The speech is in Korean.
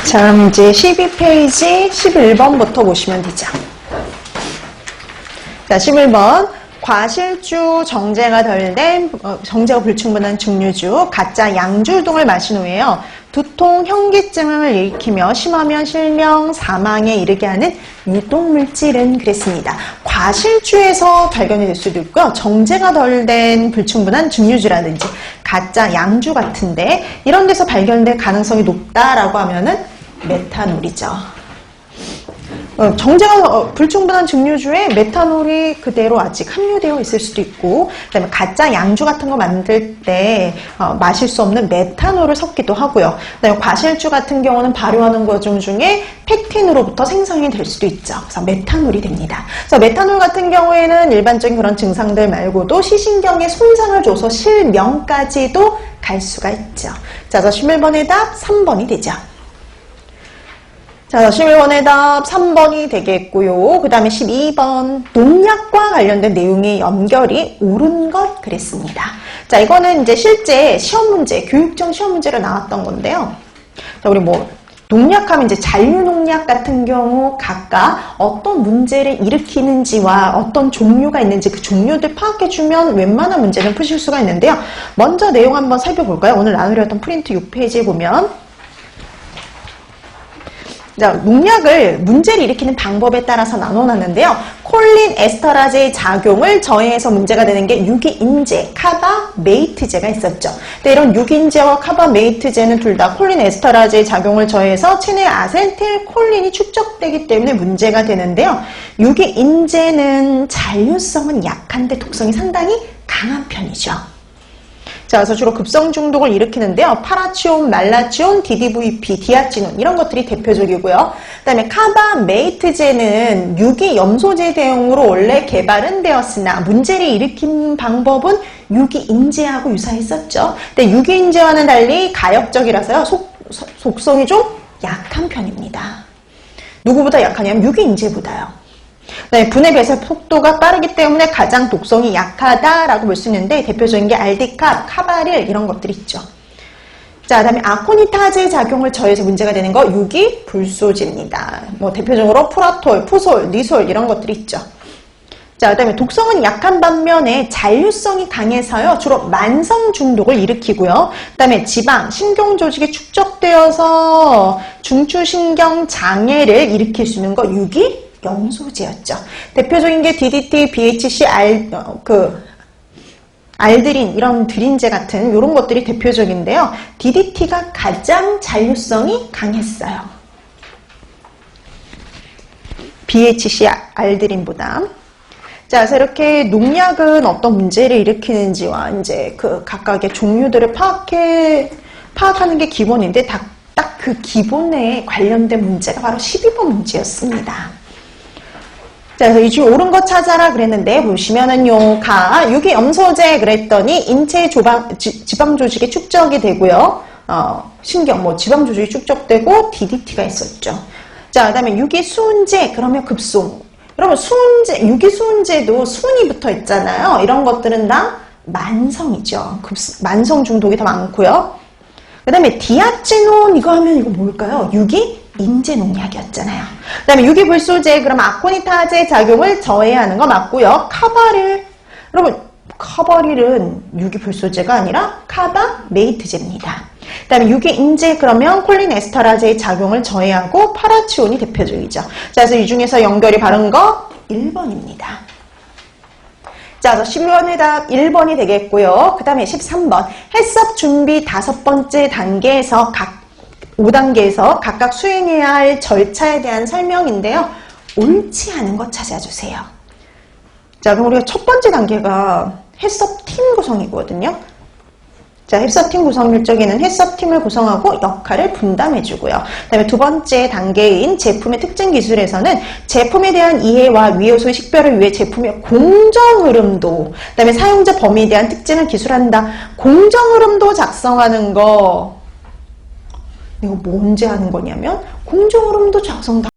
자, 문제 12페이지 11번부터 보시면 되죠. 자, 11번. 과실주 정제가 덜 된, 정제가 불충분한 증류주, 가짜 양주 등을 마신 후에요. 두통, 현기증을 일으키며 심하면 실명, 사망에 이르게 하는 유독물질은 그랬습니다. 과실주에서 발견이 될 수도 있고요. 정제가 덜 된 불충분한 증류주라든지 가짜 양주 같은데 이런 데서 발견될 가능성이 높다라고 하면은 메탄올이죠. 정제가 불충분한 증류주에 메탄올이 그대로 아직 함유되어 있을 수도 있고, 그다음에 가짜 양주 같은 거 만들 때 마실 수 없는 메탄올을 섞기도 하고요. 그다음에 과실주 같은 경우는 발효하는 과정 중에 팩틴으로부터 생성이 될 수도 있죠. 그래서 메탄올이 됩니다. 그래서 메탄올 같은 경우에는 일반적인 그런 증상들 말고도 시신경에 손상을 줘서 실명까지도 갈 수가 있죠. 자, 11번의 답 3번이 되죠. 자, 11번의 답 3번이 되겠고요. 그 다음에 12번 농약과 관련된 내용의 연결이 옳은 것 그랬습니다. 자, 이거는 이제 실제 시험 문제, 교육청 시험 문제로 나왔던 건데요. 자, 우리 농약하면 이제 잔류농약 같은 경우 각각 어떤 문제를 일으키는지와 어떤 종류가 있는지 그 종류들 파악해주면 웬만한 문제는 푸실 수가 있는데요. 먼저 내용 한번 살펴볼까요? 오늘 나누려 했던 프린트 6페이지에 보면 자, 농약을 문제를 일으키는 방법에 따라서 나눠놨는데요. 콜린 에스터라제의 작용을 저해해서 문제가 되는 게 유기인제, 카바메이트제가 있었죠. 근데 이런 유기인제와 카바메이트제는 둘 다 콜린 에스터라제의 작용을 저해해서 체내 아세틸콜린이 축적되기 때문에 문제가 되는데요. 유기인제는 잔류성은 약한데 독성이 상당히 강한 편이죠. 자, 그래서 주로 급성 중독을 일으키는데요. 파라치온, 말라치온, DDVP, 디아치논 이런 것들이 대표적이고요. 그다음에 카바메이트제는 유기염소제 대용으로 원래 개발은 되었으나 문제를 일으킨 방법은 유기인제하고 유사했었죠. 근데 유기인제와는 달리 가역적이라서요. 속성이 좀 약한 편입니다. 누구보다 약하냐면 유기인제보다요. 네, 분해 배설 속도가 빠르기 때문에 가장 독성이 약하다라고 볼 수 있는데 대표적인 게 알디캅, 카바릴 이런 것들이 있죠. 자, 그다음에 아코니타제 작용을 저해서 문제가 되는 거 유기불소제입니다. 대표적으로 프라톨, 푸솔, 니솔 이런 것들이 있죠. 자, 그다음에 독성은 약한 반면에 잔류성이 강해서요. 주로 만성 중독을 일으키고요. 그다음에 지방, 신경 조직에 축적되어서 중추신경 장애를 일으킬 수 있는 거 염소제였죠. 대표적인 게 DDT, BHC, 알드린 이런 드린제 같은 이런 것들이 대표적인데요. DDT가 가장 잔류성이 강했어요. BHC, 알드린보다. 자, 그래서 이렇게 농약은 어떤 문제를 일으키는지와 이제 그 각각의 종류들을 파악하는 게 기본인데 딱 그 기본에 관련된 문제가 바로 12번 문제였습니다. 자, 그래서 이 중에 옳은 거 찾아라 그랬는데 보시면은요. 유기염소제 그랬더니 인체 지방 조직에 축적이 되고요. 신경, 지방 조직이 축적되고 DDT가 있었죠. 자, 그 다음에 유기수은제 그러면 급소. 여러분 유기수은제도 수은이 붙어 있잖아요. 이런 것들은 다 만성이죠. 만성 중독이 더 많고요. 그 다음에 디아치논 이거 하면 이거 뭘까요? 인제 농약이었잖아요. 그 다음에 유기불소제, 그럼 아코니타제 작용을 저해하는 거 맞고요. 카바릴, 여러분, 카바릴은 유기불소제가 아니라 카바메이트제입니다. 그 다음에 유기인제, 그러면 콜린 에스터라제의 작용을 저해하고 파라치온이 대표적이죠. 자, 그래서 이 중에서 연결이 바른 거 1번입니다. 자, 그래서 11번의 답 1번이 되겠고요. 그 다음에 13번. 해썹 준비 5번째 단계에서 5단계에서 각각 수행해야 할 절차에 대한 설명인데요. 옳지 않은 것 찾아주세요. 자, 그럼 우리가 첫 번째 단계가 해썹팀 구성이거든요. 자, 해썹팀 구성 일정에는 해썹팀을 구성하고 역할을 분담해주고요. 그 다음에 두 번째 단계인 제품의 특징 기술에서는 제품에 대한 이해와 위요소의 식별을 위해 제품의 공정흐름도, 그 다음에 사용자 범위에 대한 특징을 기술한다. 공정흐름도 작성하는 거, 이거 뭐 언제 하는 거냐면 공정흐름도 작성